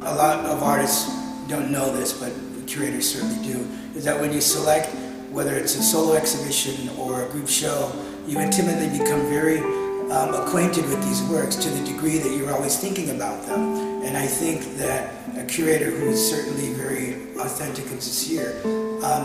A lot of artists don't know this, but curators certainly do, is that when you select, whether it's a solo exhibition or a group show, you intimately become very acquainted with these works to the degree that you're always thinking about them. And I think that a curator who is certainly very authentic and sincere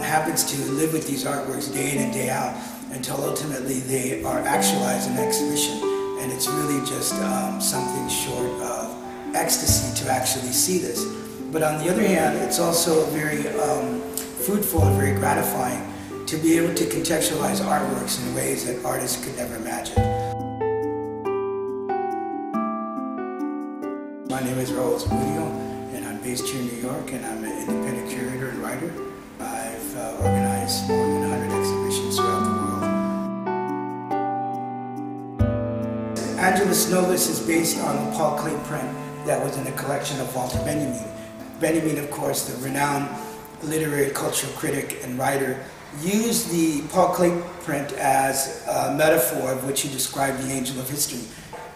happens to live with these artworks day in and day out until ultimately they are actualized in an exhibition. And it's really just something short of ecstasy to actually see this. But on the other hand, it's also very fruitful and very gratifying to be able to contextualize artworks in ways that artists could never imagine. My name is Raul Zamudio, and I'm based here in New York, and I'm an independent curator and writer. I've organized more than 100 exhibitions throughout the world. Angelus Novus is based on a Paul Klee print that was in a collection of Walter Benjamin. Benjamin, of course, the renowned literary cultural critic and writer, used the Paul Klee print as a metaphor of which he described the angel of history.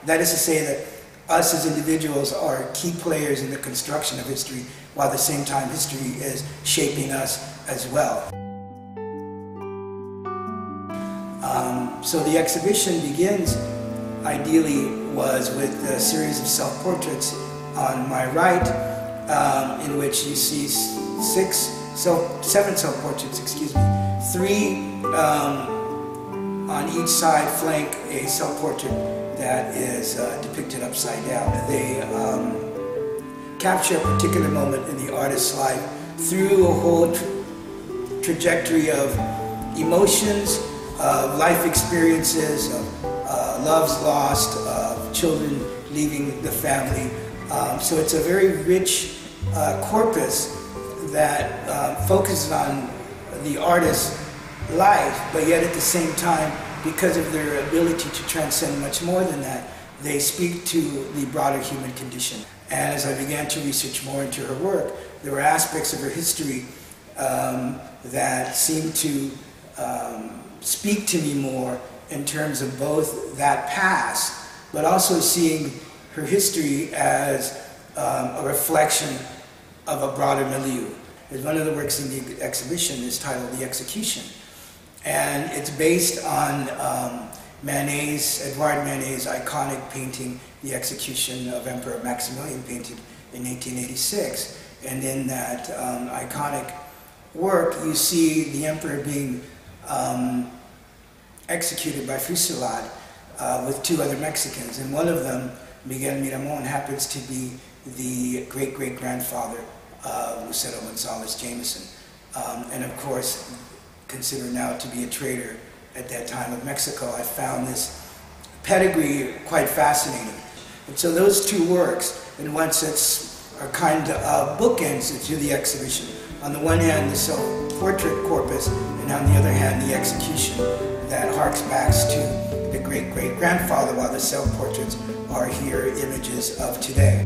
That is to say that us as individuals are key players in the construction of history, while at the same time history is shaping us as well. So the exhibition begins, ideally, was with a series of self-portraits on my right, in which you see seven self-portraits, excuse me. Three on each side flank a self-portrait that is depicted upside down. They capture a particular moment in the artist's life through a whole trajectory of emotions, of life experiences, of loves lost, of children leaving the family. So it's a very rich corpus that focuses on the artist's life, but yet at the same time, because of their ability to transcend much more than that, they speak to the broader human condition. And as I began to research more into her work, there were aspects of her history that seemed to speak to me more in terms of both that past, but also seeing her history as a reflection of a broader milieu. One of the works in the exhibition is titled The Execution, and it's based on Edouard Manet's iconic painting, The Execution of Emperor Maximilian, painted in 1886. And in that iconic work, you see the emperor being executed by fusillade with two other Mexicans, and one of them, Miguel Miramon, happens to be the great-great-grandfather of Lucero Gonzalez Jameson, and of course considered now to be a traitor at that time of Mexico. I found this pedigree quite fascinating. And so those two works, in one sense, are kind of bookends to the exhibition. On the one hand, the self-portrait corpus, and on the other hand, the execution that harks back to the great-great-grandfather, while the self-portraits are here images of today.